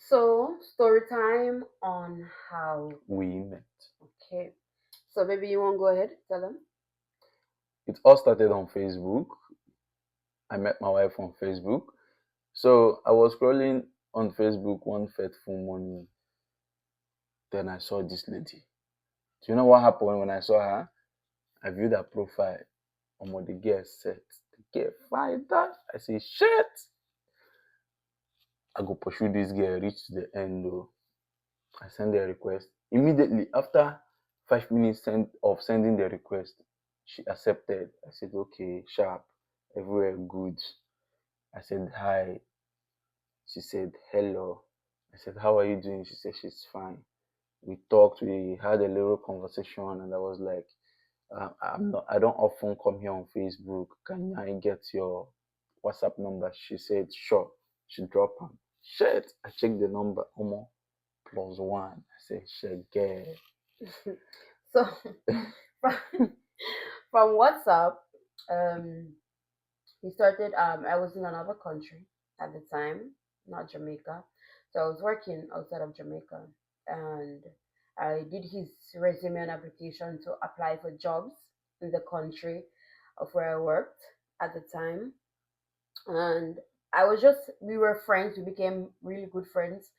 So, story time on how. we met. Okay. So, maybe you want to go ahead, tell them. It all started on Facebook. I met my wife on Facebook. So I was scrolling on Facebook one fateful morning. Then I saw this lady. Do you know what happened when I saw her? I viewed her profile. The girl set. The girl fine that. I say, shit. I go pursue this girl, reach the end though. I send the request. Immediately after 5 minutes of sending the request, she accepted. I said, okay, sharp, everywhere good. I said, hi. She said, hello. I said, how are you doing? She said, she's fine. We talked, we had a little conversation, and I was like, I don't often come here on Facebook. Can I get your WhatsApp number? She said, sure. She dropped on. Shit. I checked the number. Plus one. I said, shit, girl. So, from, from WhatsApp, um, he started. I was in another country at the time, not Jamaica. So I was working outside of Jamaica, and I did his resume and application to apply for jobs in the country of where I worked at the time. And we were friends. We became really good friends,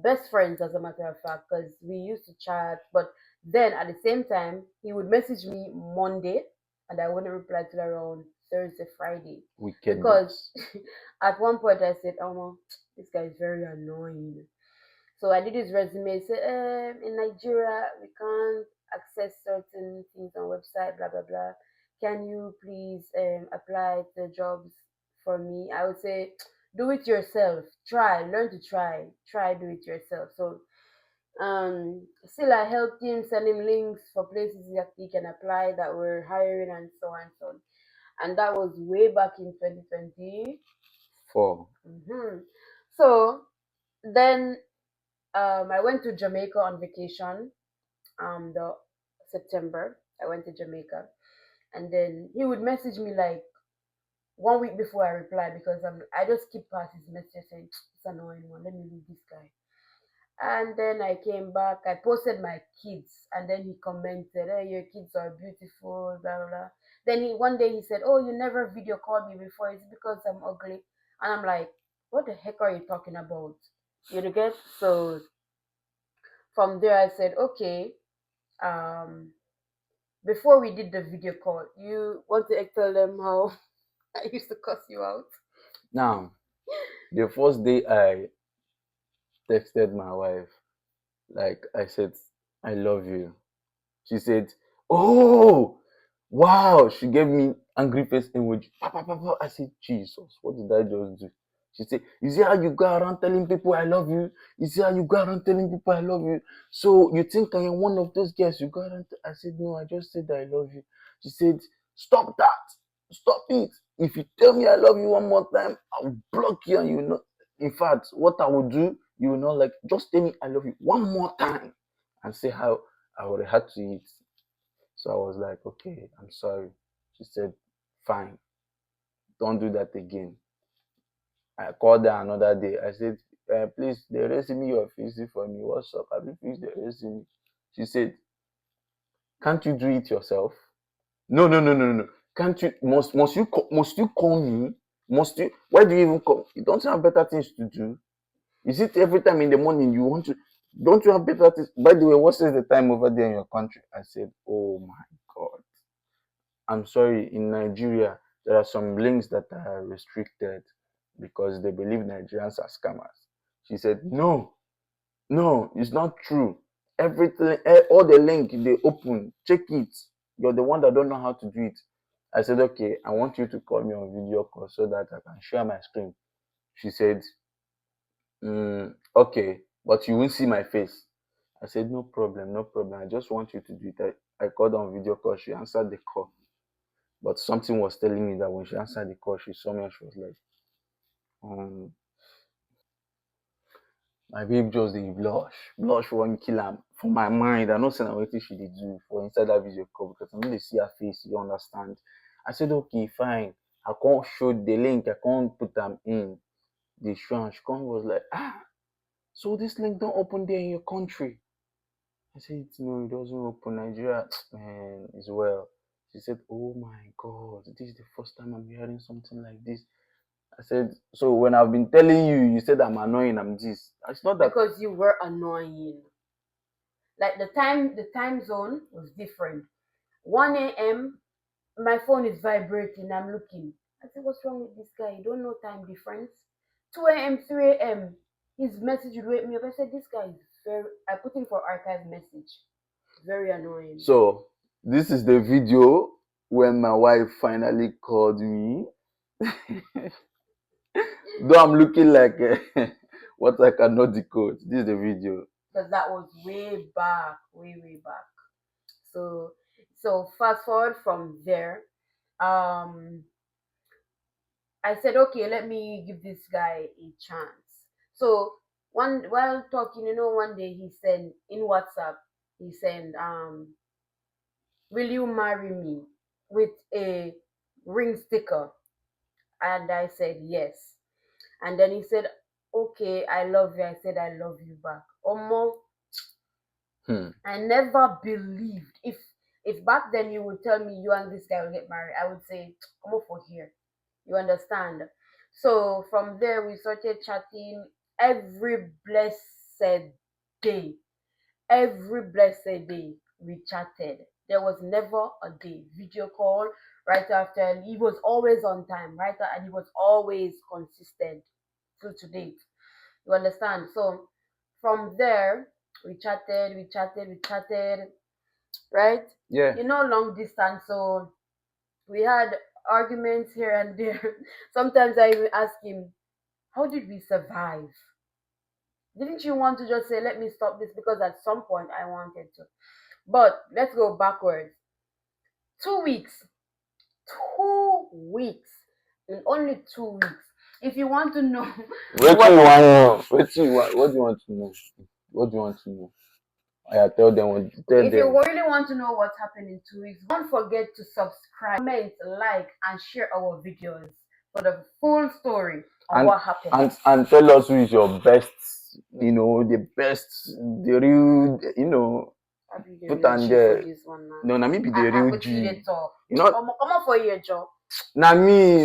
best friends as a matter of fact, because we used to chat. But then at the same time, he would message me Monday, and I wouldn't reply till around Thursday, Friday, because Wickedness. at one point I said, "Oh no, this guy is very annoying." So I did his resume. Said, in Nigeria, we can't access certain things on website, blah blah blah. Can you please apply the jobs for me? I would say, do it yourself. Try, learn to try. Try, do it yourself. So still I helped him send him links for places that he can apply that were hiring and so on and so on. And that was way back in 2020. 4. So then I went to Jamaica on vacation. The September, I went to Jamaica, and then he would message me like 1 week before I reply because I just keep past his message saying it's annoying one. Let me leave this guy. And then I came back. I posted my kids, and then he commented, "Hey, your kids are beautiful." Blah blah blah. Then one day he said, "Oh, you never video called me before. It's because I'm ugly." And I'm like, "What the heck are you talking about?" You get so from there I said, "Okay." Um, before we did the video call, you want to tell them how I used to cuss you out? Now, the first day I texted my wife, like I said, I love you. She said, oh, wow. She gave me angry face emoji. Pa, pa, pa, pa. I said, Jesus, what did I just do? She said, you see how you go around telling people I love you? You see how you go around telling people I love you? So you think I am one of those girls you go around? I said, no, I just said I love you. She said, stop that. Stop it. If you tell me I love you one more time, I'll block you and you know. In fact, what I will do, you will not like, just tell me I love you one more time and say how I would have had to eat. So I was like, okay, I'm sorry. She said, fine, don't do that again. I called her another day. I said, please, the resume you are fixing for me. What's up? Have you fixed the resume? She said, can't you do it yourself? No, no, no, no, no. Can't you? Must you call me? Must you? Why do you even call? You don't have better things to do. Is it every time in the morning you want to? Don't you have better things? By the way, what is the time over there in your country? I said, oh my God. I'm sorry, in Nigeria, there are some links that are restricted because they believe Nigerians are scammers. She said, no, no, it's not true. Everything, all the link they open, check it. You're the one that don't know how to do it. I said, okay, I want you to call me on video call so that I can share my screen. She said, okay, but you won't see my face. I said, no problem, no problem. I just want you to do it. I called on video call. She answered the call. But something was telling me that when she answered the call, she saw me and she was like, um, my babe just dey blush. Blush wan kill am. For my mind, I know say na wetin she dey do for inside that video call because I no dey see her face, you understand? I said, okay, fine. I can't show the link, I can't put am in. The show am. She come was like, So this link don't open there in your country. I said, no, it doesn't open. Nigeria, man, is well. She said, oh my God, this is the first time I'm hearing something like this. I said, so when I've been telling you, you said I'm annoying, I'm this. It's not that. Because you were annoying. Like the time zone was different. 1 a.m. my phone is vibrating. I'm looking. I said, what's wrong with this guy? You don't know time difference. 2 a.m., 3 a.m. His message would wake me up. I said, this guy is very. I put him for archive message. Very annoying. So this is the video when my wife finally called me. Though I'm looking like what I cannot decode. This is the video. Because that was way back, way back. So fast forward from there, I said, okay, let me give this guy a chance. So while talking, one day he sent in WhatsApp, he sent, will you marry me, with a ring sticker? And I said yes. And then he said, okay, I love you. I said, I love you back. Omo, I never believed. If back then you would tell me you and this guy will get married, I would say, come over here. You understand? So from there we started chatting every blessed day. Every blessed day we chatted. There was never a day. Video call right after, and he was always on time, right? And he was always consistent to date. You understand? So from there we chatted, right? Yeah. Long distance, so we had arguments here and there. Sometimes I even ask him, how did we survive? Didn't you want to just say, let me stop this? Because at some point I wanted to. But let's go backwards. 2 weeks. 2 weeks. In only 2 weeks. If you want to know What do you want to know? What do you want to know? What do you want to know? I tell them. If you really want to know what's happened in 2 weeks, don't forget to subscribe, comment, like, and share our videos for the full story of what happened. And tell us who is your best, the best, the real, put on there. No, na me be the real G. Come on for your job. Na me.